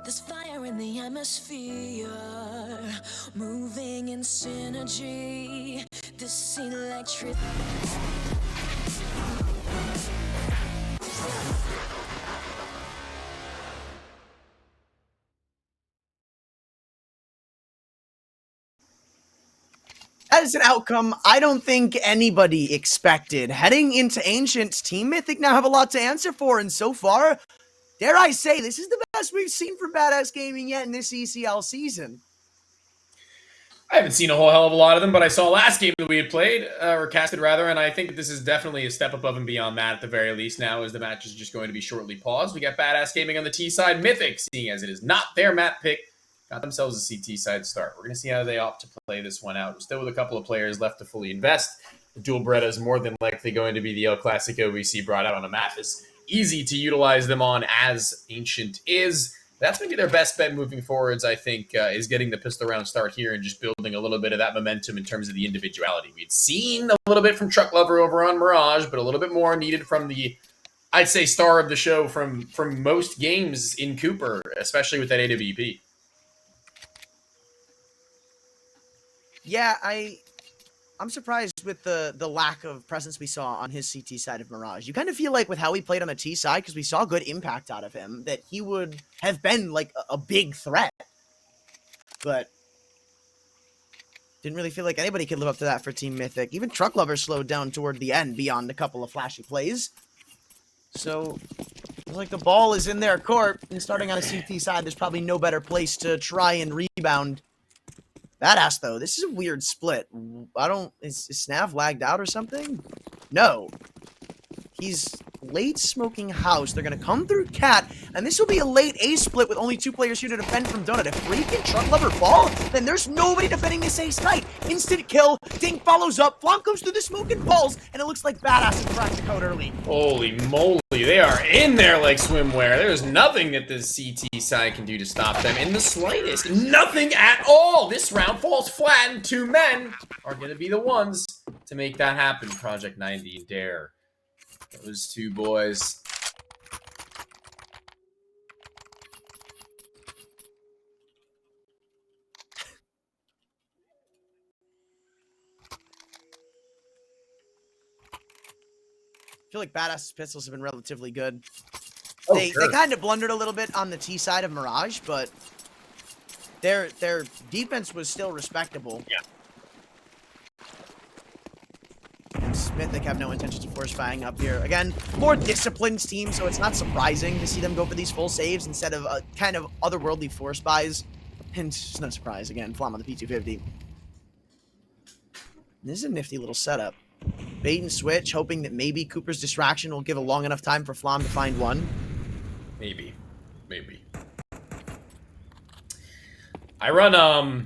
There's fire in the atmosphere, moving in synergy. This electric. That is an outcome I don't think anybody expected. Heading into Ancient, Team Mythic now have a lot to answer for, and so far, dare I say, this is the best we've seen from Badass Gaming yet in this ECL season. I haven't seen a whole hell of a lot of them, but I saw last game that we had played, or casted rather, and I think that this is definitely a step above and beyond that at the very least now, as the match is just going to be shortly paused. We got Badass Gaming on the T side, Mythic, seeing as it is not their map pick, got themselves a CT side start. We're going to see how they opt to play this one out. We're still with a couple of players left to fully invest. The dual Beretta is more than likely going to be the El Clasico we see brought out on a map. It's easy to utilize them on as Ancient is. That's going to be their best bet moving forwards, I think, is getting the pistol round start here and just building a little bit of that momentum in terms of the individuality. We'd seen a little bit from Truck Lover over on Mirage, but a little bit more needed from the, I'd say, star of the show from most games in Cooper, especially with that AWP. Yeah, I'm surprised with the lack of presence we saw on his CT side of Mirage. You kind of feel like with how he played on the T side, because we saw good impact out of him, that he would have been like a big threat. But didn't really feel like anybody could live up to that for Team Mythic. Even Truck Lover slowed down toward the end beyond a couple of flashy plays. So, like the ball is in their court, and starting on a CT side, there's probably no better place to try and rebound. Badass, though. This is a weird split. Is snav lagged out or something? No. He's late smoking house. They're going to come through Cat, and this will be a late A split with only 2 players here to defend from Donut. If freaking Truck Lover fall, then there's nobody defending this ace tight. Instant kill. Dink follows up. Flom comes through the smoke and falls, and it looks like Badass has cracked the code early. Holy moly, they are in there like swimwear. There's nothing that the CT side can do to stop them in the slightest. Nothing at all. This round falls flat, and 2 men are going to be the ones to make that happen. Project 90 and Dare. Those 2 boys. I feel like Badass's pistols have been relatively good. Oh, they sure. kind of blundered a little bit on the T side of Mirage, but their defense was still respectable. Yeah. Mythic have no intention of force firing up here. Again, more disciplined team, so it's not surprising to see them go for these full saves instead of kind of otherworldly force buys. And it's no surprise, again, Flom on the P250. This is a nifty little setup. Bait and switch, hoping that maybe Cooper's distraction will give a long enough time for Flom to find one. Maybe. I run a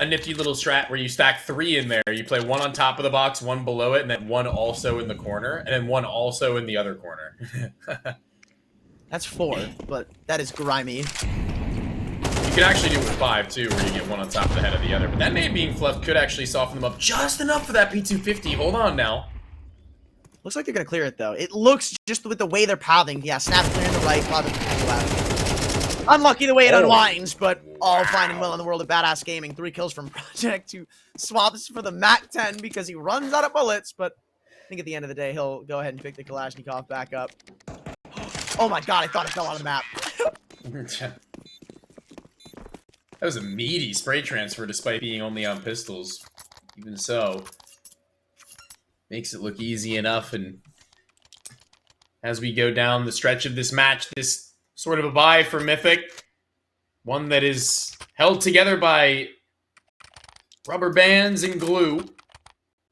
nifty little strat where you stack 3 in there. You play 1 on top of the box, 1 below it, and then 1 also in the corner, and then 1 also in the other corner. That's 4, but that is grimy. You could actually do it with 5 too, where you get 1 on top of the head of the other. But that nade being fluffed could actually soften them up just enough for that P250. Hold on now. Looks like they're going to clear it, though. It looks just with the way they're pathing. Yeah, snap clearing the right, Cloud the left. Unlucky the way it unwinds, but all fine and well in the world of Badass Gaming. 3 kills from Project, who swaps for the Mac 10 because he runs out of bullets, but I think at the end of the day, he'll go ahead and pick the Kalashnikov back up. Oh my god, I thought it fell on the map. That was a meaty spray transfer despite being only on pistols. Even so, makes it look easy enough. And as we go down the stretch of this match, this sort of a bye for Mythic. One that is held together by rubber bands and glue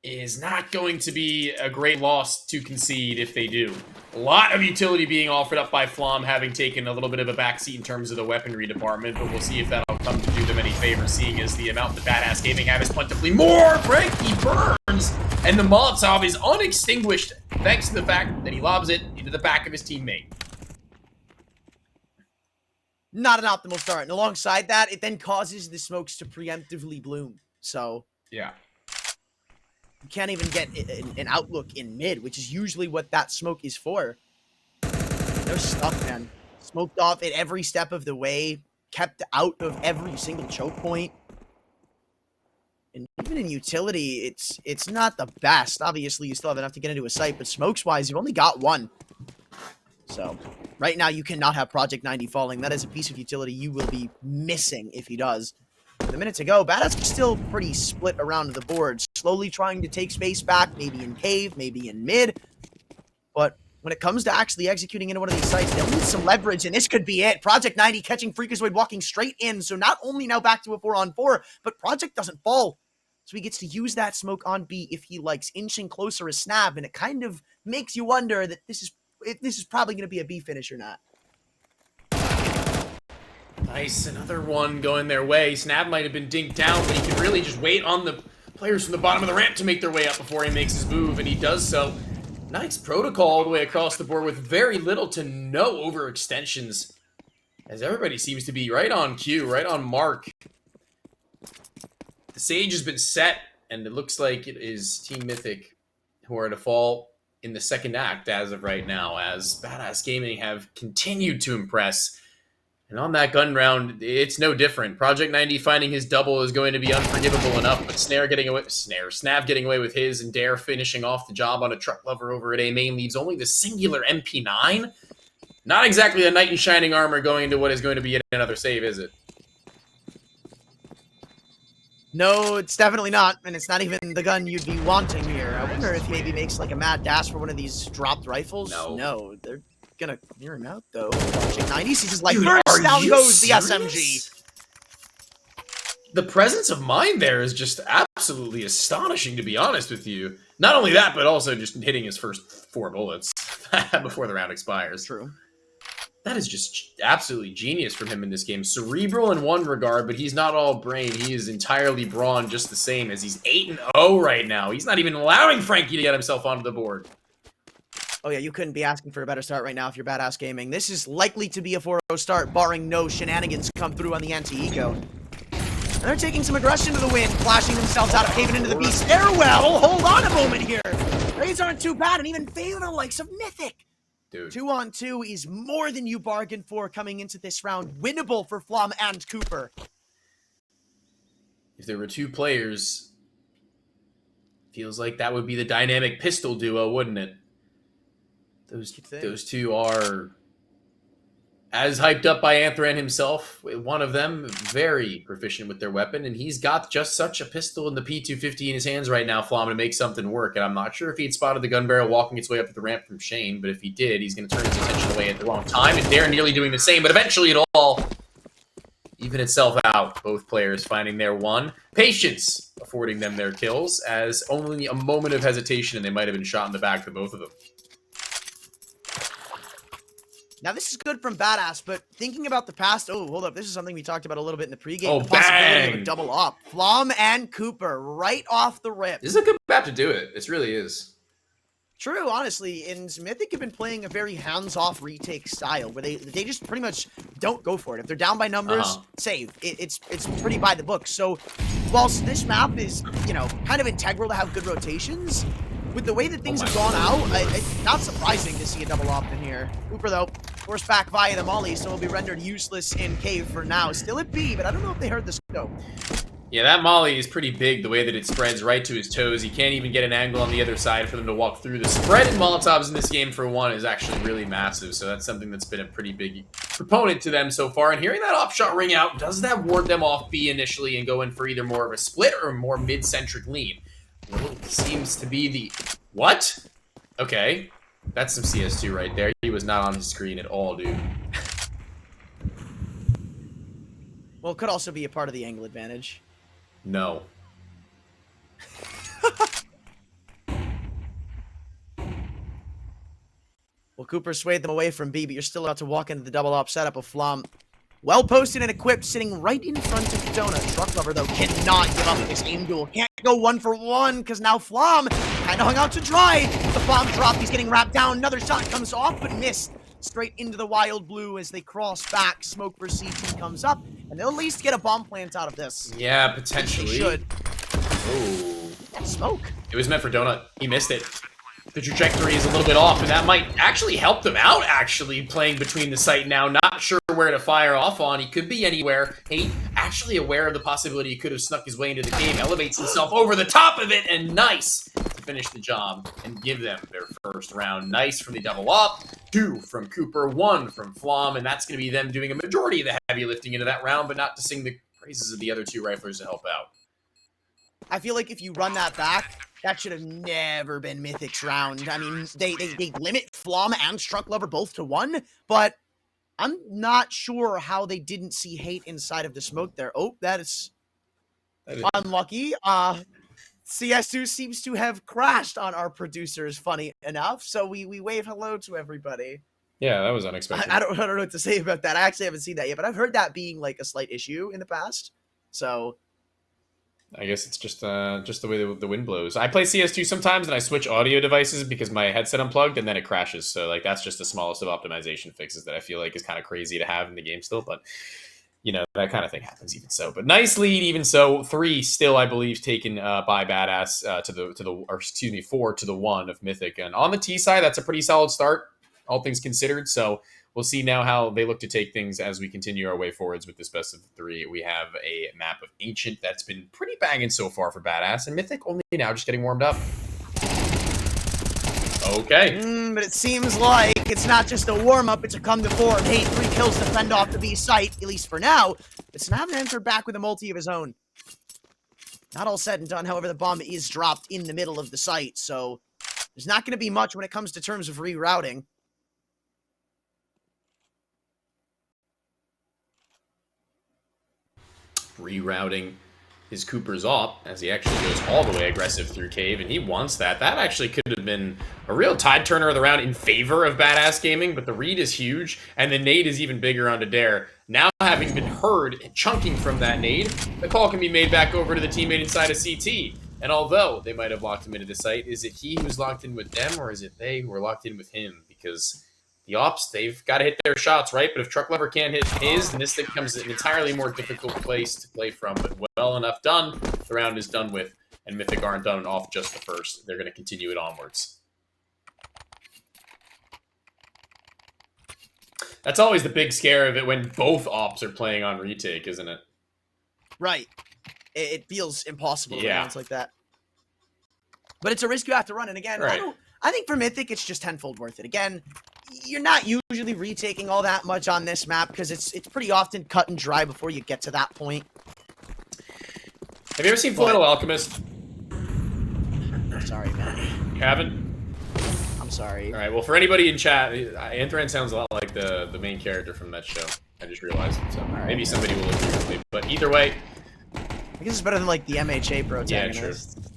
is not going to be a great loss to concede if they do. A lot of utility being offered up by Flom, having taken a little bit of a backseat in terms of the weaponry department, but we'll see if that'll come to do them any favor, seeing as the amount that Badass Gaming have is plentifully more. Frankie burns, and the Molotov is unextinguished thanks to the fact that he lobs it into the back of his teammate. Not an optimal start. And alongside that, it then causes the smokes to preemptively bloom. So, yeah. You can't even get an outlook in mid, which is usually what that smoke is for. They're stuck, man. Smoked off at every step of the way, kept out of every single choke point. And even in utility, it's not the best. Obviously, you still have enough to get into a site, but smokes-wise, you've only got one. So, right now, you cannot have Project 90 falling. That is a piece of utility you will be missing if he does. With a minute to go, Badass is still pretty split around the board, slowly trying to take space back, maybe in cave, maybe in mid. But when it comes to actually executing into one of these sites, they'll need some leverage, and this could be it. Project 90 catching Freakazoid walking straight in, so not only now back to a 4-on-4, but Project doesn't fall. So he gets to use that smoke on B if he likes, inching closer as Snav, and it kind of makes you wonder that this is probably going to be a B finish or not. Nice, another one going their way. Snav might have been dinked down, but he can really just wait on the players from the bottom of the ramp to make their way up before he makes his move, and he does so. Nice protocol all the way across the board with very little to no overextensions, as everybody seems to be right on cue, right on mark. The Sage has been set, and it looks like it is Team Mythic who are to fall in the second act as of right now, as Badass Gaming have continued to impress. And on that gun round, it's no different. Project 90 finding his double is going to be unforgivable enough, but Snav getting away with his, and Dare finishing off the job on a truck lover over at A main leaves only the singular MP9. Not exactly a knight in shining armor going into what is going to be yet another save, is it? No, it's definitely not, and it's not even the gun you'd be wanting here. I wonder if he maybe makes like a mad dash for one of these dropped rifles. No, they're gonna clear him out though. Project 90, he's just like, first down goes the SMG. The presence of mind there is just absolutely astonishing, to be honest with you. Not only that, but also just hitting his first 4 bullets before the round expires. True. That is just absolutely genius from him in this game. Cerebral in one regard, but he's not all brain. He is entirely brawn just the same, as he's 8-0 right now. He's not even allowing Frankie to get himself onto the board. Oh yeah, you couldn't be asking for a better start right now if you're Badass Gaming. This is likely to be a 4-0 start, barring no shenanigans come through on the anti-eco. And they're taking some aggression to the wind, flashing themselves out of cave and into the B stairwell. Hold on a moment here. Raids aren't too bad, and even favor the likes of Mythic. Dude. 2-on-2 is more than you bargained for coming into this round. Winnable for Flom and Cooper. If there were 2 players, feels like that would be the dynamic pistol duo, wouldn't it? Those 2 are as hyped up by Anthran himself. One of them very proficient with their weapon, and he's got just such a pistol in the P250 in his hands right now, Flom, to make something work. And I'm not sure if he had spotted the gun barrel walking its way up the ramp from Shane, but if he did, he's going to turn his attention away at the wrong time, and they're nearly doing the same, but eventually it all even itself out. Both players finding their one. Patience affording them their kills, as only a moment of hesitation, and they might have been shot in the back for both of them. Now, this is good from Badass, but thinking about the past... Oh, hold up. This is something we talked about a little bit in the pregame. Oh, the possibility bang! of a double up. Flom and Cooper right off the rip. This is a good map to do it. This really is. True, honestly. And Mythic have been playing a very hands-off retake style, where they just pretty much don't go for it. If they're down by numbers, save. It's pretty by the book. So, whilst this map is, you know, kind of integral to have good rotations... With the way that things have gone out, it's not surprising to see a double op in here. Cooper, though, forced back via the molly, so will be rendered useless in cave for now. Still at B, but I don't know if they heard the scope. Yeah, that molly is pretty big, the way that it spreads right to his toes. He can't even get an angle on the other side for them to walk through. The spread in Molotovs in this game, for one, is actually really massive, so that's something that's been a pretty big proponent to them so far. And hearing that op shot ring out, does that ward them off B initially and go in for either more of a split or a more mid-centric lean? Seems to be the... What? Okay. That's some CS2 right there. He was not on his screen at all, dude. Well, it could also be a part of the angle advantage. No. Well, Cooper swayed them away from B, but you're still about to walk into the double op setup of Flom. Well posted and equipped, sitting right in front of Donut. Truck Lover, though, cannot give up this aim duel. Can't go 1-for-1, because now Flom kind of hung out to dry. The bomb drop, he's getting wrapped down. Another shot comes off, but missed. Straight into the wild blue as they cross back. Smoke for CT comes up, and they'll at least get a bomb plant out of this. Yeah, potentially. They should. Oh. That smoke. It was meant for Donut. He missed it. the trajectory is a little bit off, and that might actually help them out, actually, playing between the site now. Not sure where to fire off on. He could be anywhere. Hate, actually aware of the possibility he could have snuck his way into the game, elevates himself over the top of it, and nice to finish the job and give them their first round. Nice from the double up, 2 from Cooper, 1 from Flom, and that's going to be them doing a majority of the heavy lifting into that round, but not to sing the praises of the other 2 riflers to help out. I feel like if you run that back, that should have never been Mythic's round. I mean, they limit Flom and Struck Lover both to 1, but I'm not sure how they didn't see Hate inside of the smoke there. Oh, that is unlucky. CS2 seems to have crashed on our producers, funny enough, so we wave hello to everybody. Yeah, that was unexpected. I don't know what to say about that. I actually haven't seen that yet, but I've heard that being like a slight issue in the past, so... I guess it's just the way the wind blows. I play CS2 sometimes, and I switch audio devices because my headset unplugged, and then it crashes. So, like, that's just the smallest of optimization fixes that I feel like is kind of crazy to have in the game still. But, you know, that kind of thing happens even so. But nice lead, even so. 3 still, I believe, taken by Badass to the 4 to the 1 of Mythic. And on the T side, that's a pretty solid start, all things considered. So we'll see now how they look to take things as we continue our way forwards with this best of 3. We have a map of Ancient that's been pretty banging so far for Badass, and Mythic only now just getting warmed up. Okay. But it seems like it's not just a warm-up, it's a come to 4 and Hate 3 kills to fend off the B site, at least for now. But snav entered back with a multi of his own. Not all said and done, however, the bomb is dropped in the middle of the site, so there's not going to be much when it comes to terms of rerouting. Rerouting his Cooper's op as he actually goes all the way aggressive through cave, and he wants that. That actually could have been a real tide turner of the round in favor of Badass Gaming, but the read is huge, and the nade is even bigger onto Dare. Now having been heard and chunking from that nade, the call can be made back over to the teammate inside of CT. And although they might have locked him into the site, is it he who's locked in with them, or is it they who are locked in with him? Because the ops, they've got to hit their shots, right? But if Truck Lover can't hit his, then this thing becomes an entirely more difficult place to play from. But well enough done, the round is done with, and Mythic aren't done off just the first. They're going to continue it onwards. That's always the big scare of it when both ops are playing on retake, isn't it? Right. It feels impossible Yeah. rounds like that. But it's a risk you have to run, and again, Right. I think for Mythic, it's just tenfold worth it. Again, you're not usually retaking all that much on this map because it's pretty often cut and dry before you get to that point. Have you ever seen Fullmetal Alchemist? I'm sorry, man. You haven't? I'm sorry. All right, well, for anybody in chat, Anthran sounds a lot like the main character from that show. I just realized, so maybe somebody will agree with me. But either way... I guess it's better than, like, the MHA protagonist. Yeah, true.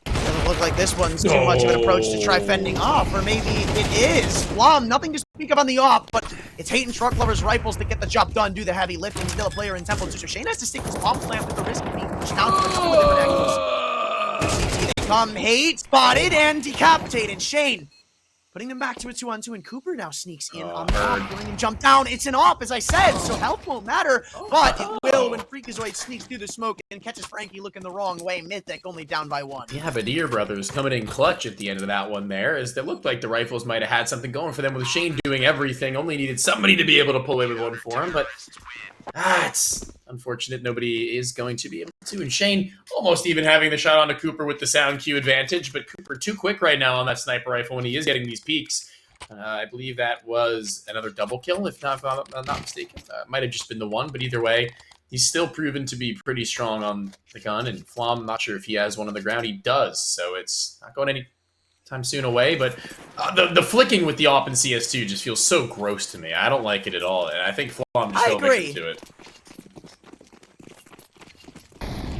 Doesn't look like this one's too much of an approach to try fending off, or maybe it is. Flom, nothing to speak of on the off, but it's Hate and Truck Lover's rifles that get the job done, do the heavy lifting. Still a player in Temple 2, so Shane has to stick his bomb plant with the risk of being pushed down from a couple of different angles. They come, Hate, spotted, and decapitated. Shane putting them back to a 2-on-2, and Cooper now sneaks in on the op, letting him jump down. It's an op, as I said, so health won't matter, but it will when Freakazoid sneaks through the smoke and catches Frankie looking the wrong way. Mythic only down by 1. Yeah, Badir Brothers coming in clutch at the end of that one there, as it looked like the rifles might have had something going for them with Shane doing everything. Only needed somebody to be able to pull everyone for him, but it's unfortunate nobody is going to be able to. And Shane almost even having the shot onto Cooper with the sound cue advantage, but Cooper too quick right now on that sniper rifle when he is getting these peaks. I believe that was another double kill, if I'm not mistaken. Might have just been the one, but either way, he's still proven to be pretty strong on the gun. And Flom, I'm not sure if he has one on the ground. He does, so it's not going any time soon away. But the flicking with the op in CS2 just feels so gross to me. I don't like it at all, and I think Flom just fell victim to it.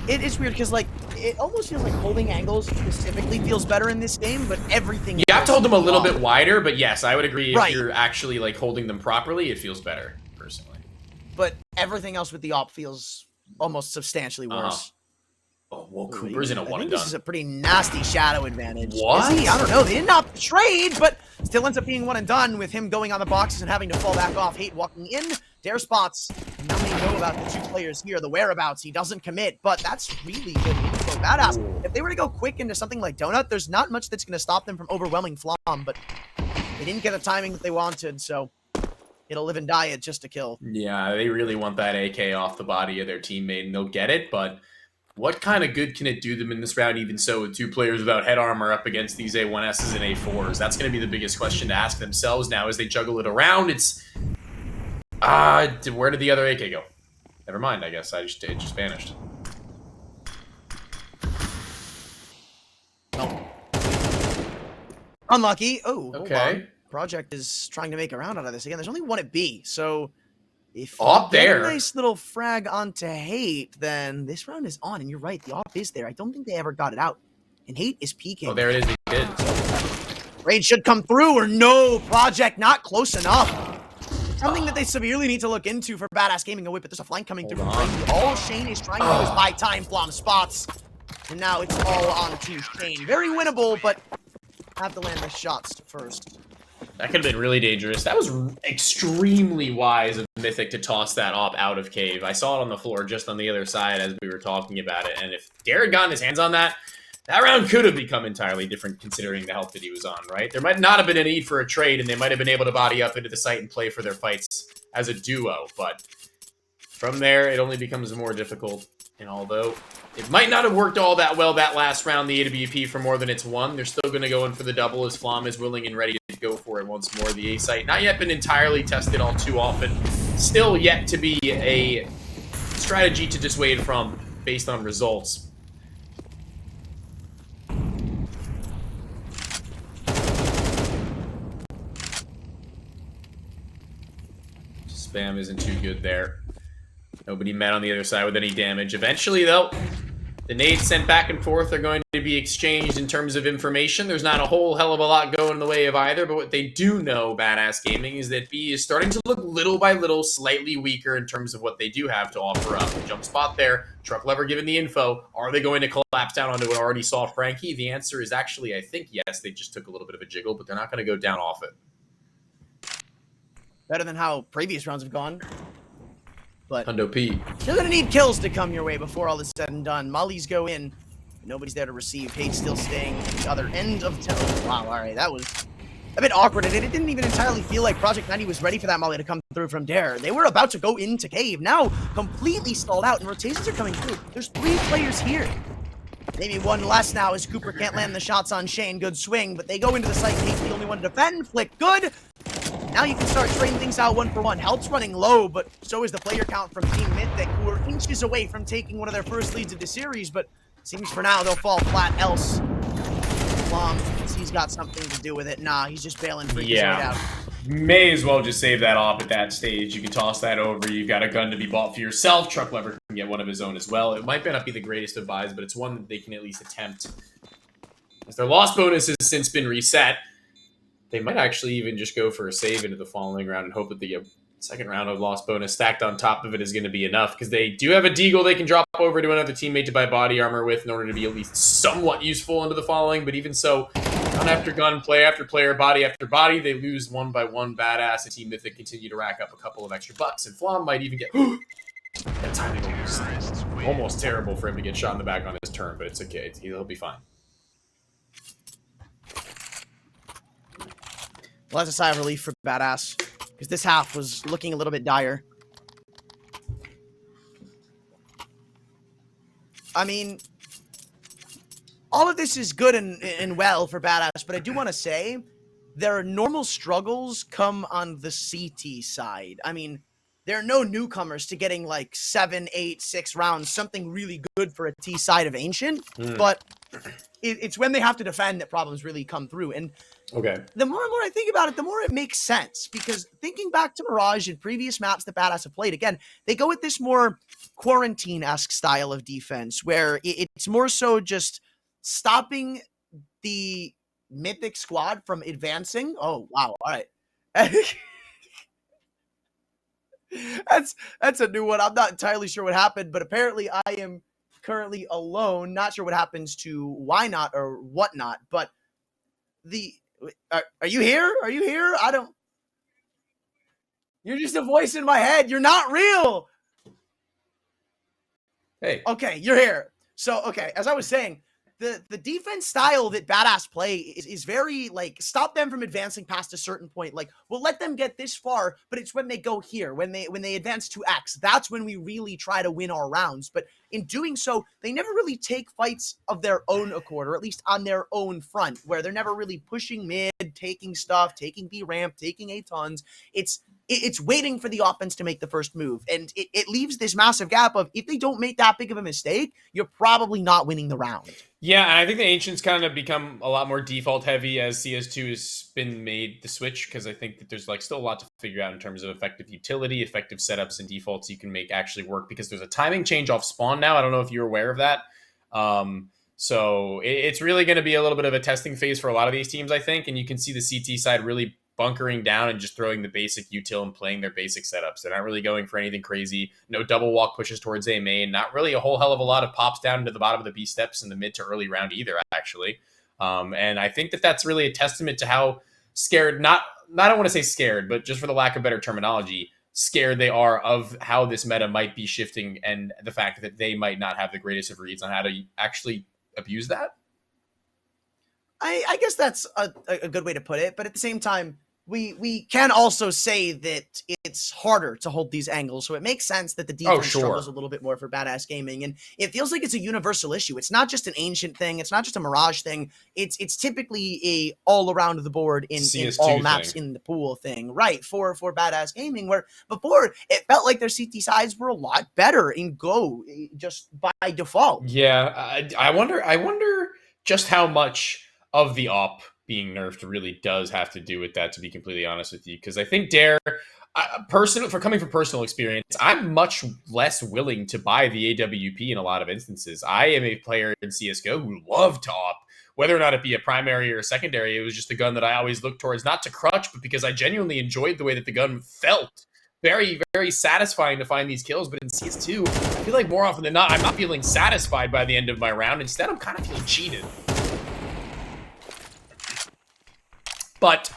It is weird because, like, it almost feels like holding angles specifically feels better in this game, but everything... Yeah, I've told them a little bit wider, but yes, I would agree Right. if you're actually, like, holding them properly, it feels better, personally. But everything else with the op feels almost substantially worse. Oh, well, Cooper's in a one and This done. is a pretty nasty shadow advantage. What? Is he? I don't know. They didn't opt to trade, but still ends up being one and done with him going on the boxes and having to fall back off. Hate walking in, Dare spots. Now they know about the 2 players here, the whereabouts. He doesn't commit, but that's really good info. Badass. If they were to go quick into something like Donut, there's not much that's going to stop them from overwhelming Flom, but they didn't get the timing that they wanted, so it'll live and die at just a kill. Yeah, they really want that AK off the body of their teammate, and they'll get it, but what kind of good can it do them in this round, even so, with 2 players without head armor up against these A1Ss and A4s? That's going to be the biggest question to ask themselves now as they juggle it around. It's... where did the other AK go? Never mind, I guess. It just vanished. Oh. Unlucky. Oh, okay. Project is trying to make a round out of this again. There's only 1 at B, so if Op there. A nice little frag onto Hate, then this round is on. And you're right, the op is there. I don't think they ever got it out. And Hate is peeking. Oh, there it is. He did. Raid should come through, or no, Project not close enough. Something that they severely need to look into for Badass Gaming. Oh, wait, but there's a flank coming through. All Shane is trying to do is buy time, Flom spots. And now it's all on to Shane. Very winnable, but have to land the shots first. That could have been really dangerous. That was extremely wise of Mythic to toss that op out of cave. I saw it on the floor just on the other side as we were talking about it. And if Dare had gotten his hands on that, that round could have become entirely different considering the health that he was on, right? There might not have been a need for a trade, and they might have been able to body up into the site and play for their fights as a duo. But from there, it only becomes more difficult. And although it might not have worked all that well that last round, the AWP for more than it's won, they're still going to go in for the double as Flom is willing and ready to go for it once more. The A site not yet been entirely tested all too often. Still yet to be a strategy to dissuade from based on results. Spam isn't too good there. Nobody met on the other side with any damage. Eventually, though, the nades sent back and forth are going to be exchanged in terms of information. There's not a whole hell of a lot going in the way of either, but what they do know, Badass Gaming, is that B is starting to look little by little slightly weaker in terms of what they do have to offer up. Jump spot there, Truck Lever given the info. Are they going to collapse down onto an already soft Frankie? The answer is actually, I think, yes. They just took a little bit of a jiggle, but they're not going to go down off it. Better than how previous rounds have gone. But Hundo P. You're going to need kills to come your way before all is said and done. Mollies go in. Nobody's there to receive. Hate still staying at the other end of town. Wow, all right. That was a bit awkward. And it didn't even entirely feel like Project 90 was ready for that Molly to come through from Dare. They were about to go into Cave. Now, completely stalled out, and rotations are coming through. There's 3 players here. Maybe 1 less now as Cooper can't land the shots on Shane. Good swing, but they go into the site. Hate's the only one to defend. Flick, good. Now you can start trading things out 1 for 1. Health's running low, but so is the player count from Team Mythic, who are inches away from taking one of their first leads of the series, but seems for now they'll fall flat else. Flom thinks he's got something to do with it. Nah, he's just bailing freaking his way out. May as well just save that off at that stage. You can toss that over. You've got a gun to be bought for yourself. Truck Lever can get one of his own as well. It might not be the greatest of buys, but it's one that they can at least attempt. As their loss bonus has since been reset, they might actually even just go for a save into the following round and hope that the second round of loss bonus stacked on top of it is going to be enough, because they do have a deagle they can drop over to another teammate to buy body armor with in order to be at least somewhat useful into the following. But even so, gun after gun, player after player, body after body, they lose 1 by 1. Badass and Team Mythic continue to rack up a couple of extra bucks, and Flom might even get that timing almost terrible for him to get shot in the back on his turn, but it's okay. He'll be fine. Well, that's a sigh of relief for Badass, because this half was looking a little bit dire. I mean, all of this is good and well for Badass, but I do want to say their normal struggles come on the CT side. I mean, there are no newcomers to getting like 7, 8, 6 rounds, something really good for a T side of Ancient, but it's when they have to defend that problems really come through. And the more and more I think about it, the more it makes sense, because thinking back to Mirage and previous maps that Badass have played, again, they go with this more quarantine-esque style of defense, where it's more so just stopping the Mythic squad from advancing. Oh, wow. All right. That's a new one. I'm not entirely sure what happened, but apparently I am currently alone. Not sure what happens to why not or whatnot, but are you here? Are you here? I don't. You're just a voice in my head. You're not real. Hey. Okay, you're here. So, okay, as I was saying, the defense style that Badass play is very, like, stop them from advancing past a certain point. Like, we'll let them get this far, but it's when they go here, when they advance to X, that's when we really try to win our rounds. But in doing so, they never really take fights of their own accord, or at least on their own front, where they're never really pushing mid, taking stuff, taking B ramp, taking A tons. It's waiting for the offense to make the first move. And it leaves this massive gap of, if they don't make that big of a mistake, you're probably not winning the round. Yeah, and I think the Ancients kind of become a lot more default heavy as CS2 has been made the switch, because I think that there's like still a lot to figure out in terms of effective utility, effective setups, and defaults you can make actually work, because there's a timing change off spawn now. I don't know if you're aware of that. So it's really going to be a little bit of a testing phase for a lot of these teams, I think, and you can see the CT side really bunkering down and just throwing the basic util and playing their basic setups. They're not really going for anything crazy. No double walk pushes towards A main. Not really a whole hell of a lot of pops down into the bottom of the B steps in the mid to early round either, actually. And I think that that's really a testament to how scared, I don't want to say scared, but just for the lack of better terminology, scared they are of how this meta might be shifting, and the fact that they might not have the greatest of reads on how to actually abuse that. I guess that's a good way to put it, but at the same time, we can also say that it's harder to hold these angles, so it makes sense that the defense struggles a little bit more for Badass Gaming, and it feels like it's a universal issue. It's not just an Ancient thing, it's not just a Mirage thing, it's typically a all around the board in all maps in the pool thing, right, for Badass Gaming, where before it felt like their CT sides were a lot better in Go, just by default. Yeah, I wonder just how much of the op being nerfed really does have to do with that, to be completely honest with you, because I think Dare, coming from personal experience, I'm much less willing to buy the AWP in a lot of instances. I am a player in CSGO who loved to op, whether or not it be a primary or a secondary. It was just a gun that I always looked towards, not to crutch, but because I genuinely enjoyed the way that the gun felt. Very, very satisfying to find these kills, but in CS2, I feel like more often than not, I'm not feeling satisfied by the end of my round. Instead, I'm kind of feeling cheated. But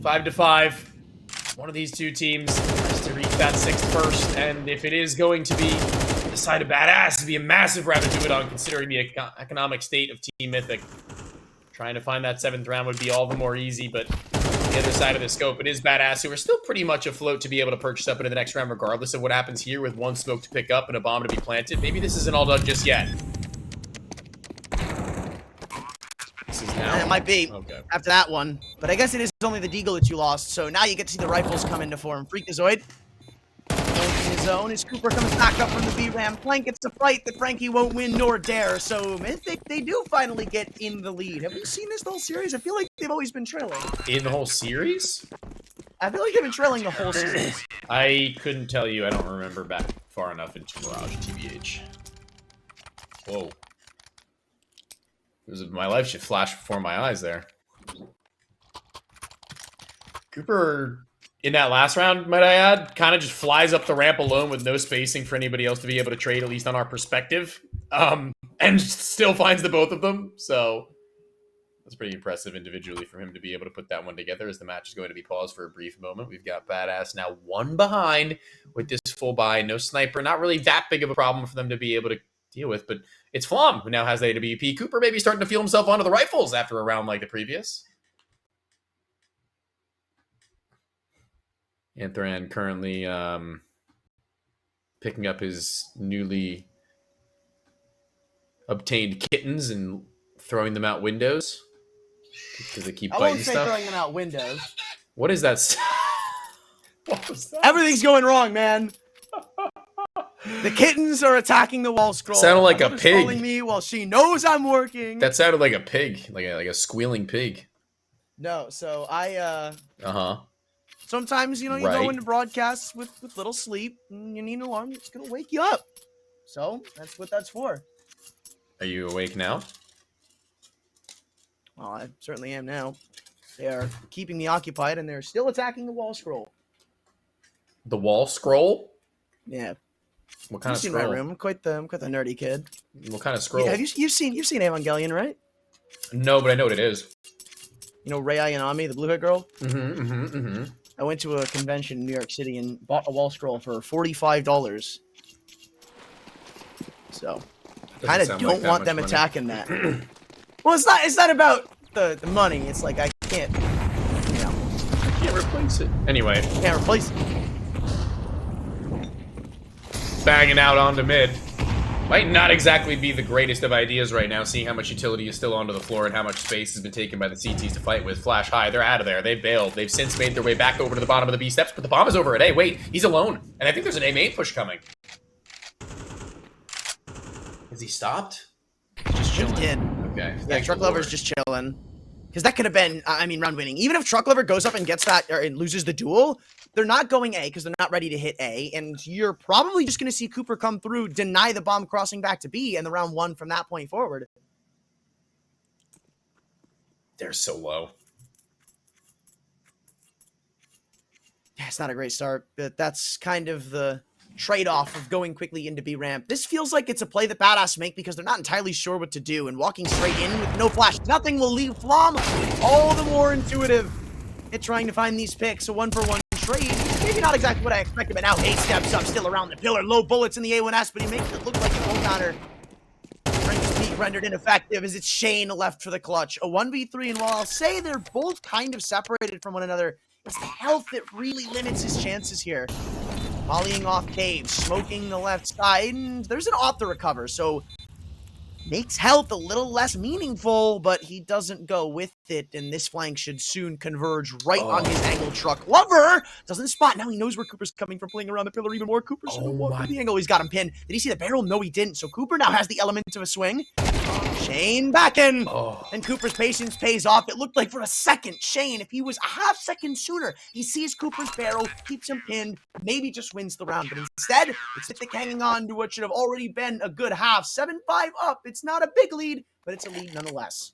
5-5, one of these two teams has to reach that 6th first, and if it is going to be the side of Badass, it'd be a massive round to do it on, considering the economic state of Team Mythic. Trying to find that 7th round would be all the more easy, but on the other side of the scope, it is Badass, who are still pretty much afloat to be able to purchase up into the next round, regardless of what happens here with one smoke to pick up and a bomb to be planted. Maybe this isn't all done just yet. And it might be after that one, but I guess it is only the Deagle that you lost, so now you get to see the rifles come into form. Freakazoid in his zone as Cooper comes back up from the B-Ram flank. It's a fight that Frankie won't win nor dare, so Mythic, they do finally get in the lead. Have we seen this the whole series? I feel like they've always been trailing. In the whole series? I feel like they've been trailing the whole series. I couldn't tell you. I don't remember back far enough into Mirage, TBH. Whoa. My life should flash before my eyes there. Cooper, in that last round, might I add, kind of just flies up the ramp alone with no spacing for anybody else to be able to trade, at least on our perspective. And still finds the both of them. So that's pretty impressive individually for him to be able to put that one together, as the match is going to be paused for a brief moment. We've got Badass now 1 behind with this full buy. No sniper. Not really that big of a problem for them to be able to deal with, but it's Flom who now has the AWP. Cooper maybe starting to feel himself onto the rifles after a round like the previous. Anthran currently picking up his newly obtained kittens and throwing them out windows because they keep biting stuff. I won't say throwing them out windows. What is that? What was that? Everything's going wrong, man. The kittens are attacking the wall scroll. Sounded like a pig. Calling me while she knows I'm working. That sounded like a pig, like a squealing pig. No, so I Uh-huh. Sometimes, you know, you go into broadcasts with little sleep, and you need an alarm that's gonna wake you up. So that's what that's for. Are you awake now? Well, I certainly am now. They are keeping me occupied, and they're still attacking the wall scroll. The wall scroll? Yeah. What kind of scroll? You've seen my room. I'm quite the nerdy kid. What kind of scroll? Yeah, you've seen Evangelion, right? No, but I know what it is. You know Rei Ayanami, the blue-haired girl? I went to a convention in New York City and bought a wall scroll for $45. So, kind of don't want them attacking that. Well, it's not about the money. It's like I can't, you know. I can't replace it. Anyway. Can't replace it. Banging out onto mid. Might not exactly be the greatest of ideas right now, seeing how much utility is still onto the floor and how much space has been taken by the CTs to fight with. Flash high, they're out of there. They've bailed. They've since made their way back over to the bottom of the B steps, but the bomb is over at A. Wait, he's alone. And I think there's an A main push coming. Has he stopped? Just chilling. He did. Okay. Yeah, Truck Lover's just chilling. Because that could have been, I mean, round winning. Even if Truck Lover goes up and gets that, or loses the duel, they're not going A because they're not ready to hit A. And you're probably just going to see Cooper come through, deny the bomb crossing back to B, and the round one from that point forward. They're so low. Yeah, it's not a great start, but that's kind of the trade-off of going quickly into B ramp. This feels like it's a play that Badass make because they're not entirely sure what to do, and walking straight in with no flash, nothing will leave Flom. All the more intuitive at trying to find these picks. A 1-for-1 trade. Maybe not exactly what I expected, but now A steps up, still around the pillar. Low bullets in the A1S, but he makes it look like it won't matter. Frank's peak rendered ineffective as it's Shane left for the clutch. A 1v3, and while I'll say they're both kind of separated from one another, it's the health that really limits his chances here. Volleying off caves, smoking the left side, and there's an off the recover, so makes health a little less meaningful, but he doesn't go with it, and this flank should soon converge right on his angle. Truck Lover doesn't spot. Now he knows where Cooper's coming from, playing around the pillar even more. Cooper's gonna walk through the angle. He's got him pinned. Did he see the barrel? No, he didn't. So Cooper now has the element of a swing. Shane back in. And Cooper's patience pays off. It looked like for a second, Shane, if he was a half second sooner, he sees Cooper's barrel, keeps him pinned, maybe just wins the round. But instead, it's Mythic hanging on to what should have already been a good half. 7-5 up. It's not a big lead, but it's a lead nonetheless.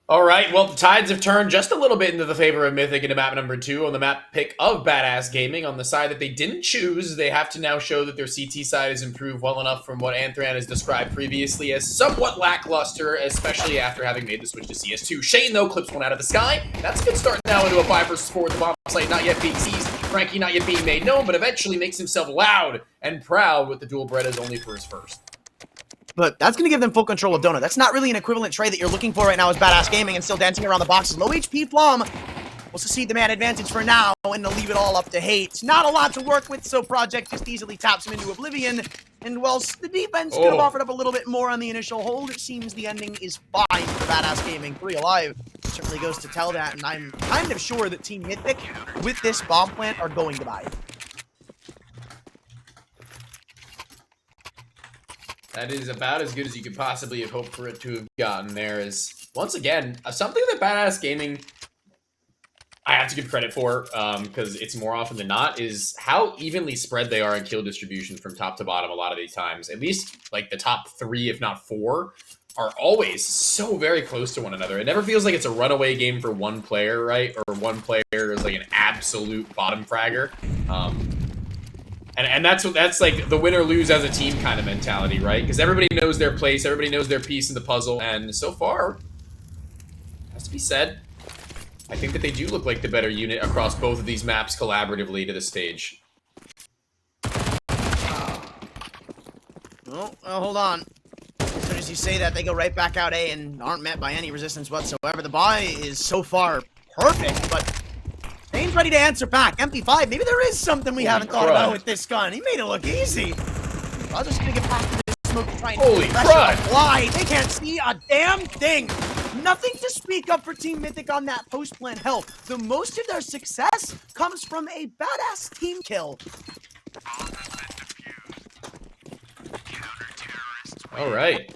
All right, well, the tides have turned just a little bit into the favor of Mythic into map number 2 on the map pick of Badass Gaming. On the side that they didn't choose, they have to now show that their CT side has improved well enough from what Anthran has described previously as somewhat lackluster, especially after having made the switch to CS2. Shane, though, clips one out of the sky. That's a good start now into a 5 versus 4 with the bomb site not yet being seized. Frankie not yet being made known, but eventually makes himself loud and proud with the dual Berettas only for his first. But that's going to give them full control of Donut. That's not really an equivalent trade that you're looking for right now as Badass Gaming and still dancing around the boxes. Low HP Flom will succeed the man advantage for now and to leave it all up to Hate. Not a lot to work with, so Project just easily taps him into Oblivion. And whilst the defense could have offered up a little bit more on the initial hold, it seems the ending is fine for Badass Gaming. 3 alive certainly goes to tell that, and I'm kind of sure that Team Mythic, with this bomb plant, are going to buy it. That is about as good as you could possibly have hoped for it to have gotten there. Is once again something that Badass Gaming I have to give credit for, because it's more often than not, is how evenly spread they are in kill distribution from top to bottom a lot of these times. At least like the top 3, if not 4, are always so very close to one another. It never feels like it's a runaway game for one player, right? Or one player is like an absolute bottom fragger. And that's like the win or lose as a team kind of mentality, right? Because everybody knows their place, everybody knows their piece in the puzzle, and so far, has to be said, I think that they do look like the better unit across both of these maps collaboratively to the stage. Oh, hold on. As soon as you say that, they go right back out A and aren't met by any resistance whatsoever. The buy is so far perfect, but Dane's ready to answer back. MP5, maybe there is something we haven't thought about with this gun. He made it look easy. I'm just gonna get back to this smoke to try and holy crud! Fly. They can't see a damn thing. Nothing to speak of for Team Mythic on that post-plant health. The most of their success comes from a badass team kill. All right.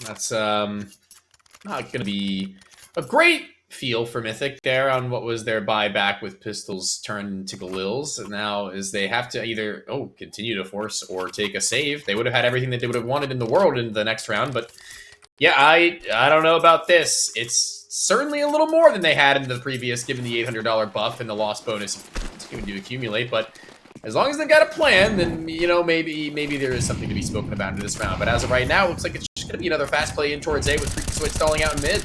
That's not gonna be a great feel for Mythic there on what was their buyback with pistols turned to Galils. And now is they have to either continue to force or take a save. They would have had everything that they would have wanted in the world in the next round, but yeah, I don't know about this. It's certainly a little more than they had in the previous, given the $800 buff and the loss bonus continuing to accumulate. But as long as they've got a plan, then maybe there is something to be spoken about in this round. But as of right now, it looks like it's just going to be another fast play in towards A with Freaky Switch stalling out in mid.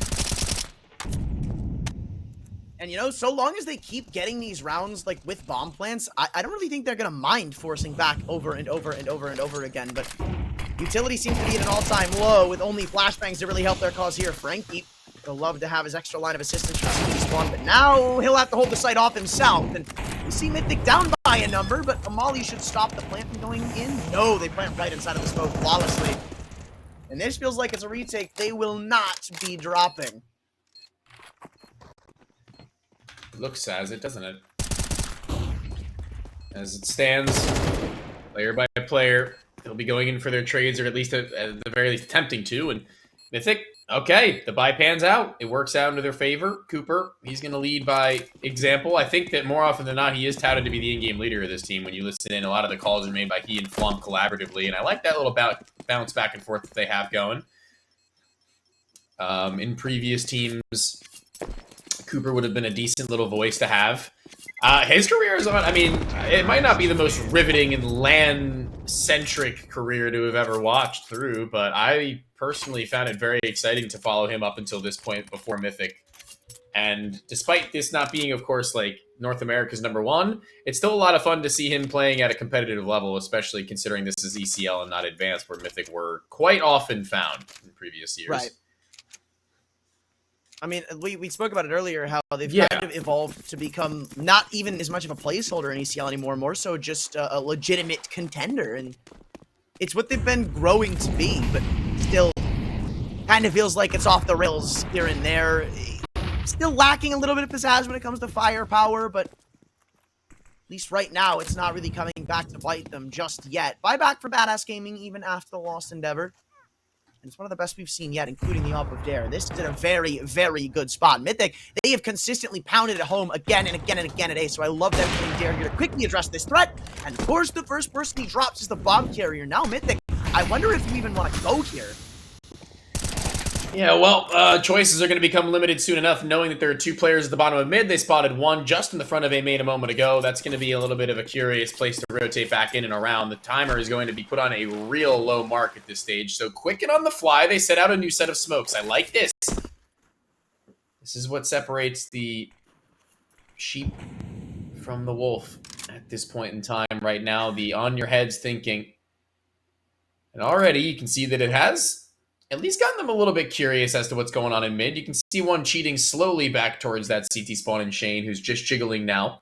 And, you know, so long as they keep getting these rounds, like, with bomb plants, I don't really think they're going to mind forcing back over and over and over and over again. But utility seems to be at an all-time low with only flashbangs to really help their cause here. Frankie will love to have his extra line of assistance from CT spawn, but now he'll have to hold the site off himself. And we see Mythic down by a number, but Amali should stop the plant from going in. No, they plant right inside of the smoke flawlessly. And this feels like it's a retake they will not be dropping. Looks as it, doesn't it? As it stands, player by player, they'll be going in for their trades, or at least at the very least attempting to. And Mythic, okay, the buy pans out. It works out into their favor. Cooper, he's going to lead by example. I think that more often than not, he is touted to be the in-game leader of this team. When you listen in, a lot of the calls are made by he and Flom collaboratively, and I like that little bounce back and forth that they have going. In previous teams, Cooper would have been a decent little voice to have. His career is on, I mean, it might not be the most riveting and LAN-centric career to have ever watched through, but I personally found it very exciting to follow him up until this point before Mythic. And despite this not being, of course, like North America's #1, it's still a lot of fun to see him playing at a competitive level, especially considering this is ECL and not Advanced, where Mythic were quite often found in previous years. Right. I mean, we spoke about it earlier, how they've kind of evolved to become not even as much of a placeholder in ECL anymore, more so just a legitimate contender. And it's what they've been growing to be, but still kind of feels like it's off the rails here and there. Still lacking a little bit of pizzazz when it comes to firepower, but at least right now, it's not really coming back to bite them just yet. Buyback for Badass Gaming, even after the Lost Endeavor. And it's one of the best we've seen yet, including the Op of Dare. This is in a very, very good spot. Mythic, they have consistently pounded it home again and again and again at A, so I love them putting Dare here to quickly address this threat. And of course, the first person he drops is the bomb carrier. Now Mythic, I wonder if you even want to go here. Yeah, well, choices are going to become limited soon enough, knowing that there are two players at the bottom of mid. They spotted one just in the front of A main a moment ago. That's going to be a little bit of a curious place to rotate back in and around. The timer is going to be put on a real low mark at this stage. So quick and on the fly, they set out a new set of smokes. I like this. This is what separates the sheep from the wolf at this point in time right now. The on your heads thinking. And already you can see that it has at least gotten them a little bit curious as to what's going on in mid. You can see one cheating slowly back towards that CT spawn in Shane, who's just jiggling now.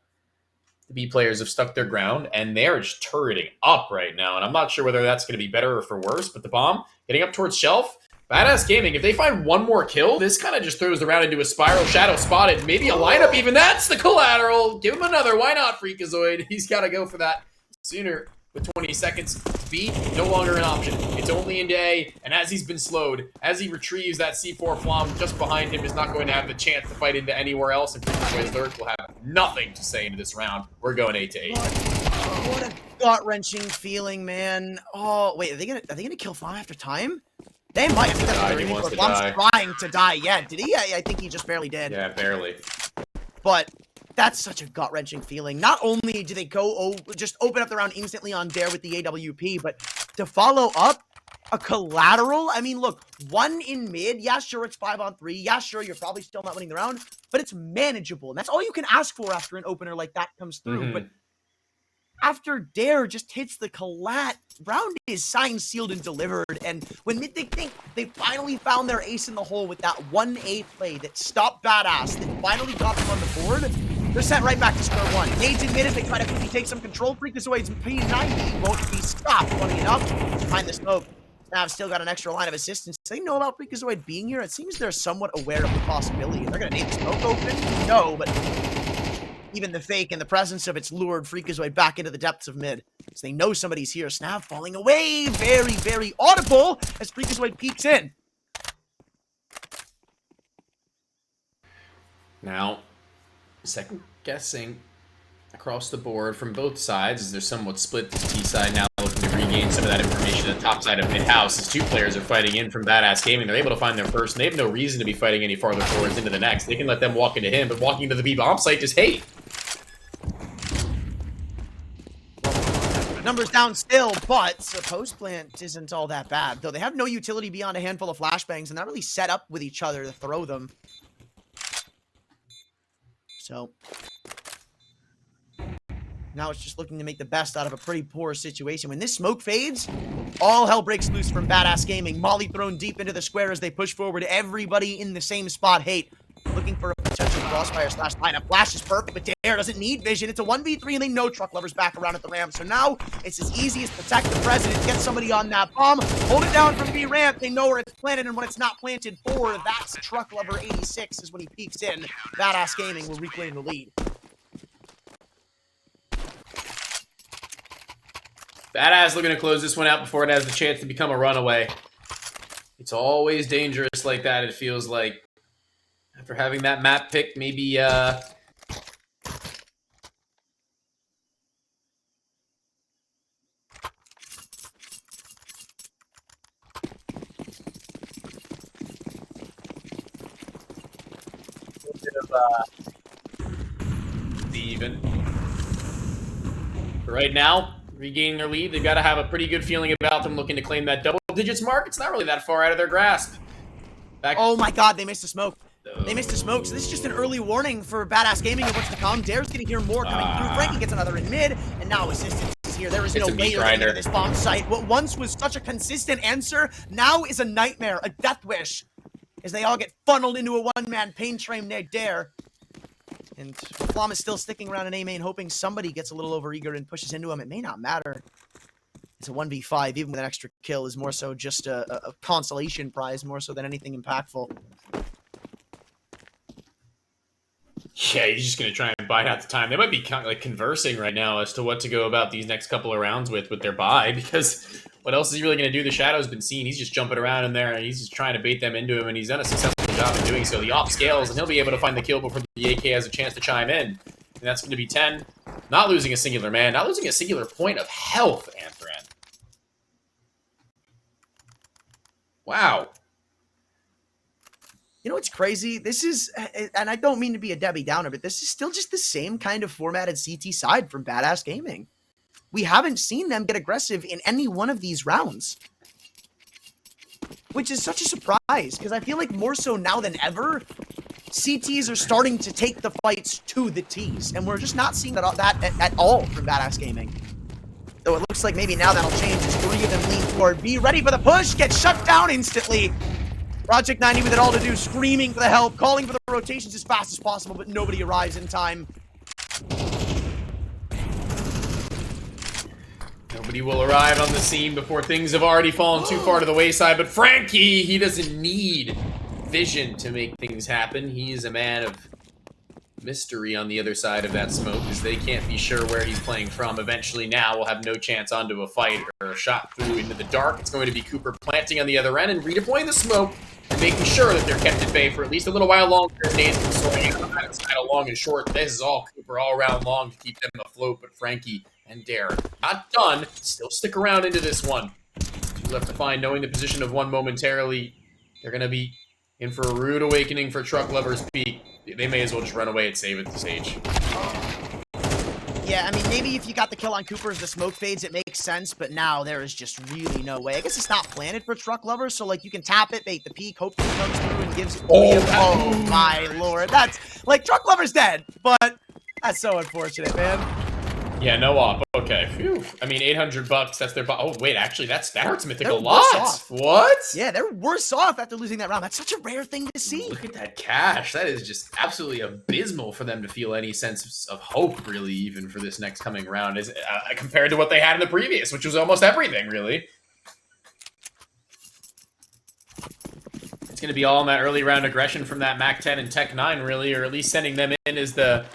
The B players have stuck their ground, and they're just turreting up right now. And I'm not sure whether that's going to be better or for worse, but the bomb getting up towards Shelf. Badass Gaming, if they find one more kill, this kind of just throws the round into a spiral. Shadow spotted. Maybe a lineup even. That's the collateral. Give him another. Why not, Freakazoid? He's got to go for that sooner. With 20 seconds, B, no longer an option. It's only into A, and as he's been slowed, as he retrieves that C4 Flom just behind him, is not going to have the chance to fight into anywhere else, and Freakazoid's Lurk will have nothing to say into this round. We're going 8-8. What a gut-wrenching feeling, man. Oh, wait, are they gonna kill Flom after time? They might. I think that's what He wants to Flom's die. trying to die. Yeah, did he? I think he just barely did. Yeah, barely. But that's such a gut-wrenching feeling. Not only do they go just open up the round instantly on Dare with the AWP, but to follow up a collateral. I mean, look, one in mid. Yeah, sure, it's 5-on-3. Yeah, sure, you're probably still not winning the round, but it's manageable. And that's all you can ask for after an opener like that comes through. But after Dare just hits the collat, round is signed, sealed, and delivered. And when Mythic think they finally found their ace in the hole with that 1A play that stopped Badass, that finally got them on the board, they're sent right back to square one. Nades admitted they try to quickly take some control. Freakazoid's P90 won't be stopped. Funny enough, behind the smoke, Snav still got an extra line of assistance. They know about Freakazoid being here. It seems they're somewhat aware of the possibility. They're going to need the smoke open? No, but even the fake and the presence of it's lured Freakazoid back into the depths of mid. So they know somebody's here. Snav falling away. Very, very audible as Freakazoid peeks in. Now, second guessing across the board from both sides as they're somewhat split. This T side now looking to regain some of that information at the top side of mid-house as two players are fighting in from Badass Gaming. They're able to find their first, and they have no reason to be fighting any farther forwards into the next. They can let them walk into him, but walking into the B bomb site just hate. Numbers down still, but the post plant isn't all that bad. Though they have no utility beyond a handful of flashbangs, and not really set up with each other to throw them. So now it's just looking to make the best out of a pretty poor situation. When this smoke fades, all hell breaks loose from Badass Gaming. Molly thrown deep into the square as they push forward. Everybody in the same spot. Hate looking for a potential crossfire slash lineup. Flash is perfect, but Dare doesn't need vision. It's a 1v3, and they know Truck Lover's back around at the ramp. So now it's as easy as protect the president, get somebody on that bomb, hold it down from B ramp. They know where it's planted, and when it's not planted for, that's Truck Lover 86 is when he peeks in. Badass Gaming will reclaim the lead. Badass looking to close this one out before it has the chance to become a runaway. It's always dangerous like that, it feels like. After having that map pick, maybe, even. But right now, regaining their lead, they've got to have a pretty good feeling about them looking to claim that double digits mark. It's not really that far out of their grasp. Oh my god, they missed a smoke. They missed a smoke, so this is just an early warning for Badass Gaming of what's to come. Dare's gonna hear more coming through. Frankie gets another in mid, and now assistance is here. There is no way you're getting into this bomb site. What once was such a consistent answer, now is a nightmare, a death wish, as they all get funneled into a one-man pain train near Dare. And Flom is still sticking around in A main, hoping somebody gets a little overeager and pushes into him. It may not matter. It's a 1v5, even with an extra kill, is more so just a consolation prize, more so than anything impactful. Yeah, he's just going to try and bide out the time. They might be kind of like conversing right now as to what to go about these next couple of rounds with their buy, because what else is he really going to do? The Shadow's been seen. He's just jumping around in there, and he's just trying to bait them into him, and he's done a successful job in doing so. The op scales, and he'll be able to find the kill before the AK has a chance to chime in. And that's going to be 10. Not losing a singular man, not losing a singular point of health, Anthran. Wow. You know what's crazy? This is, and I don't mean to be a Debbie Downer, but this is still just the same kind of formatted CT side from Badass Gaming. We haven't seen them get aggressive in any one of these rounds, which is such a surprise, because I feel like more so now than ever, CTs are starting to take the fights to the Ts, and we're just not seeing that at all from Badass Gaming. Though it looks like maybe now that'll change as 3 of them lean forward. Be ready for the push, get shut down instantly. Project 90 with it all to do, screaming for the help, calling for the rotations as fast as possible, but nobody arrives in time. Nobody will arrive on the scene before things have already fallen too far to the wayside, but Frankie, he doesn't need vision to make things happen. He is a man of mystery on the other side of that smoke, because they can't be sure where he's playing from. Eventually now we'll have no chance onto a fight or a shot through into the dark. It's going to be Cooper planting on the other end and redeploying the smoke and making sure that they're kept at bay for at least a little while longer. Nades from soaring out on that side of long and short. This is all Cooper all around long to keep them afloat, but Frankie and Dare not done. Still stick around into this one. 2 left to find, knowing the position of 1 momentarily. They're going to be in for a rude awakening for Truck Lovers Peak. They may as well just run away and save it this age. Yeah, I mean, maybe if you got the kill on Cooper as the smoke fades, it makes sense, but now there is just really no way. I guess it's not planted for Truck Lovers, so, like, you can tap it, bait the peak, hope it comes through and gives it... Oh, my lord. That's, like, Truck Lover's dead, but that's so unfortunate, man. Yeah, no op. Okay. Phew. I mean, $800. That's their. Oh wait, actually, that hurts Mythic a They're lot. worse off. What? Yeah, they're worse off after losing that round. That's such a rare thing to see. Look at that cash. That is just absolutely abysmal for them to feel any sense of hope, really, even for this next coming round, is compared to what they had in the previous, which was almost everything, really. It's going to be all in that early round aggression from that Mac 10 and Tech 9, really, or at least sending them in as the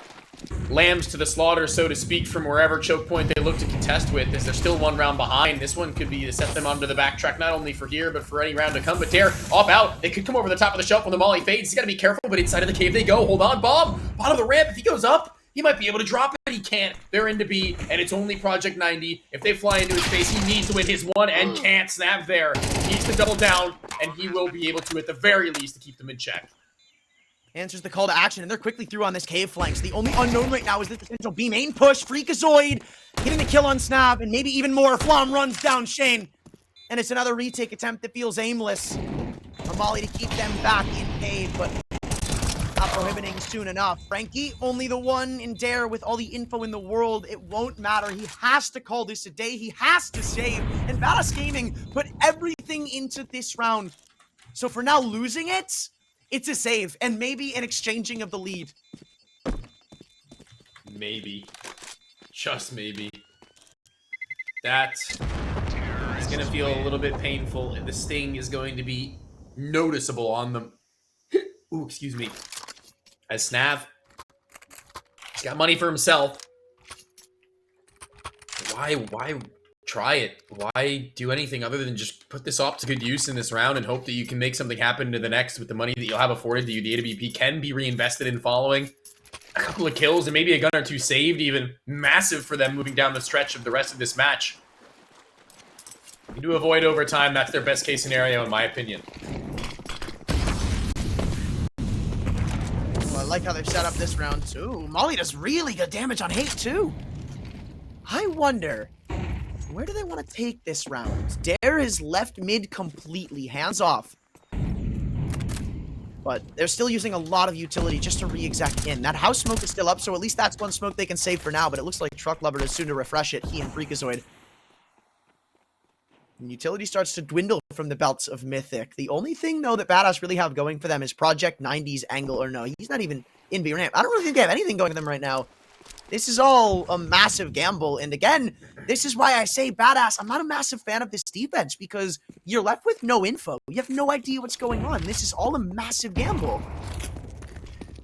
lambs to the slaughter, so to speak, from wherever choke point they look to contest with, as they're still 1 round behind. This one could be to set them onto the backtrack, not only for here, but for any round to come. But Dare, off out. They could come over the top of the shelf when the molly fades. He's got to be careful, but inside of the cave they go. Hold on, Bomb. Bottom of the ramp. If he goes up, he might be able to drop it. He can't. They're into B, and it's only Project 90. If they fly into his face, he needs to win his one and can't. Snav there. He needs to double down, and he will be able to, at the very least, to keep them in check. Answers the call to action, and they're quickly through on this cave flank. So the only unknown right now is this potential B main push. Freakazoid getting the kill on Snav, and maybe even more. Flom runs down Shane, and it's another retake attempt that feels aimless. For Molly to keep them back in cave, but not prohibiting soon enough. Frankie, only the one in Dare with all the info in the world. It won't matter. He has to call this a day. He has to save, and Badass Gaming put everything into this round. So for now, losing it, it's a save, and maybe an exchanging of the lead. Maybe. Just maybe. That is going to feel a little bit painful. The sting is going to be noticeable on them. Ooh, excuse me. As Snav, he's got money for himself. Why try it? Why do anything other than just put this off to good use in this round and hope that you can make something happen into the next with the money that you'll have afforded to you? The AWP can be reinvested in following a couple of kills and maybe a gun or 2 saved, even massive for them moving down the stretch of the rest of this match. You do avoid overtime. That's their best case scenario, in my opinion. Well, I like how they've set up this round too. Molly does really good damage on Hate too. I wonder, where do they want to take this round? Dare is left mid completely, hands off. But they're still using a lot of utility just to re-exec in. That house smoke is still up, so at least that's one smoke they can save for now, but it looks like Truck Lover is soon to refresh it, he and Freakazoid. And utility starts to dwindle from the belts of Mythic. The only thing, though, that Badass really have going for them is Project 90's angle, or no, he's not even in B ramp. I don't really think they have anything going for them right now. This is all a massive gamble, and again, this is why I say, Badass, I'm not a massive fan of this defense, because you're left with no info. You have no idea what's going on. This is all a massive gamble.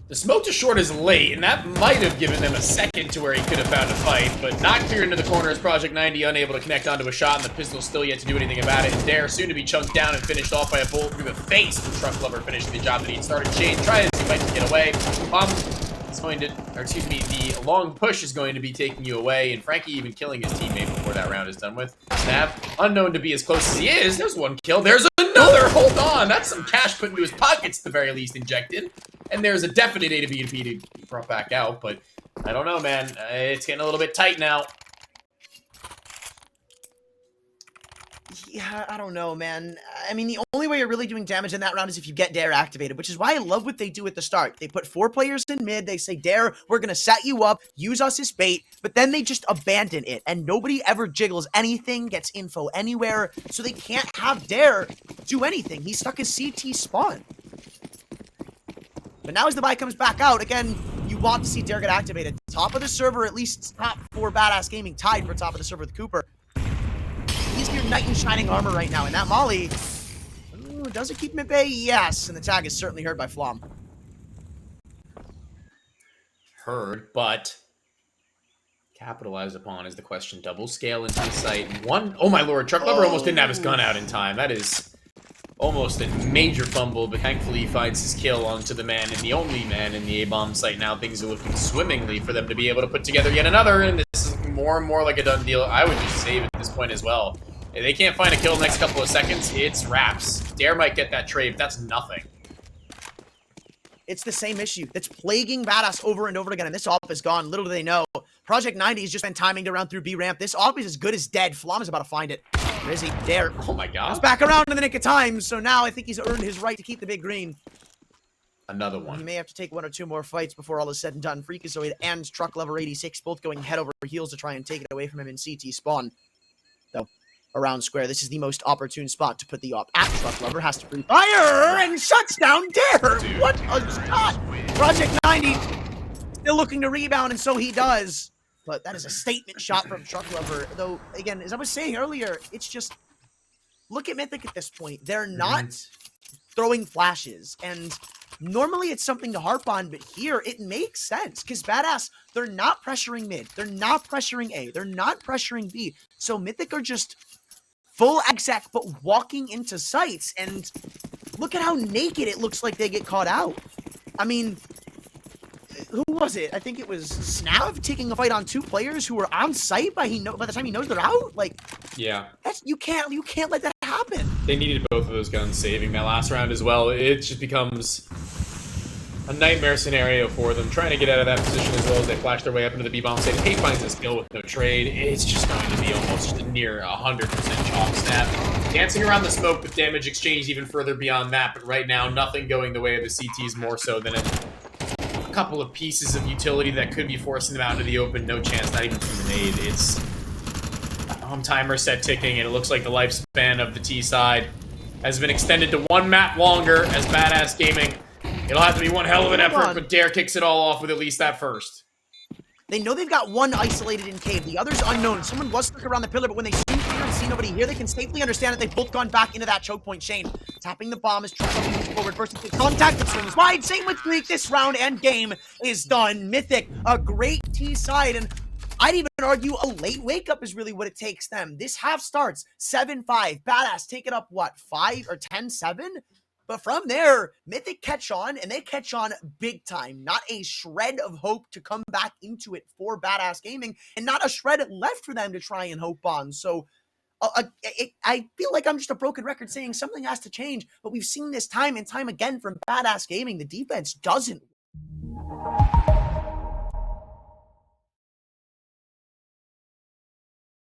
The smoke to short is late, and that might have given them a second to where he could have found a fight, but not clear into the corner as Project 90 unable to connect onto a shot, and the pistol still yet to do anything about it. And Dare soon to be chunked down and finished off by a bullet through the face from Truck Lover, finishing the job that he had started. Shane tries, he might get away. It's going to, or excuse me, the long push is going to be taking you away, and Frankie even killing his teammate before that round is done with. Snav, unknown to be as close as he is, there's one kill, there's another! another. Hold on. That's some cash put into his pockets, at the very least, injected. And there's a definite A to B to B to be brought back out. But I don't know, man. It's getting a little bit tight now. Yeah, I don't know, man. I mean, the only way you're really doing damage in that round is if you get Dare activated, which is why I love what they do at the start. They put 4 players in mid, they say, Dare, we're going to set you up, use us as bait, but then they just abandon it, and nobody ever jiggles anything, gets info anywhere, so they can't have Dare do anything. He's stuck as CT spawn. But now as the buy comes back out, again, you want to see Dare get activated. Top of the server, at least top 4 Badass Gaming tied for top of the server with Cooper. He's your knight in shining armor right now, and that molly, ooh, does it keep him at bay? Yes, and the tag is certainly heard by Flom. Heard, but capitalized upon is the question. Double scale into the site. One, oh my lord, Truck Lover almost didn't have his gun out in time. That is almost a major fumble, but thankfully he finds his kill onto the man and the only man in the A-bomb site. Now things are looking swimmingly for them to be able to put together yet another, and this is more and more like a done deal. I would just save at this point as well. If they can't find a kill in the next couple of seconds, it's wraps. Dare might get that trade, but that's nothing. It's the same issue that's plaguing Badass over and over again, and this op is gone. Little do they know. Project 90 has just been timing to round through B ramp. This op is as good as dead. Flom is about to find it. Rizzy, Dare. Oh my god. He's back around in the nick of time, so now I think he's earned his right to keep the big green. Another one. He may have to take 1 or 2 more fights before all is said and done. Freakazoid and Truck Lover 86 both going head over heels to try and take it away from him in CT spawn. Though, around square, this is the most opportune spot to put the op at Truck Lover. Has to free fire and shuts down Dare. Dude. What a shot! Project 90 still looking to rebound, and so he does. But that is a statement shot from Truck Lover. Though, again, as I was saying earlier, it's just, look at Mythic at this point. They're not throwing flashes, and normally it's something to harp on, but here it makes sense, because Badass, they're not pressuring mid, they're not pressuring A, they're not pressuring B, so Mythic are just full exec, but walking into sites, and look at how naked it looks like they get caught out. I mean, who was it? I think it was Snav taking a fight on 2 players who were on site by the time he knows they're out. Like, yeah, that's you can't let that happen. They needed both of those guns saving that last round as well. It just becomes a nightmare scenario for them, trying to get out of that position as well as they flash their way up into the B-bomb site. He finds a skill with no trade. It's just going to be almost near 100% chalk snap. Dancing around the smoke with damage exchange even further beyond that, but right now nothing going the way of the CTs more so than a couple of pieces of utility that could be forcing them out into the open. No chance, not even from the nade. It's timer set ticking, and it looks like the lifespan of the T side has been extended to 1 map longer as Badass Gaming. It'll have to be one hell of an effort, but Dare kicks it all off with at least that first. They know they've got 1 isolated in cave. The other's unknown. Someone was stuck around the pillar, but when they see here and see nobody here, they can safely understand that they've both gone back into that choke point. Shane tapping the bomb as Truck moves forward. First into contact, it swings wide. Same with Greek. This round and game is done. Mythic, a great T side, and I'd even argue a late wake up is really what it takes them. This half starts 7-5. Badass take it up, what, 5 or 10-7? But from there, Mythic catch on, and they catch on big time. Not a shred of hope to come back into it for Badass Gaming, and not a shred left for them to try and hope on. So I feel like I'm just a broken record saying something has to change, but we've seen this time and time again from Badass Gaming. The defense doesn't.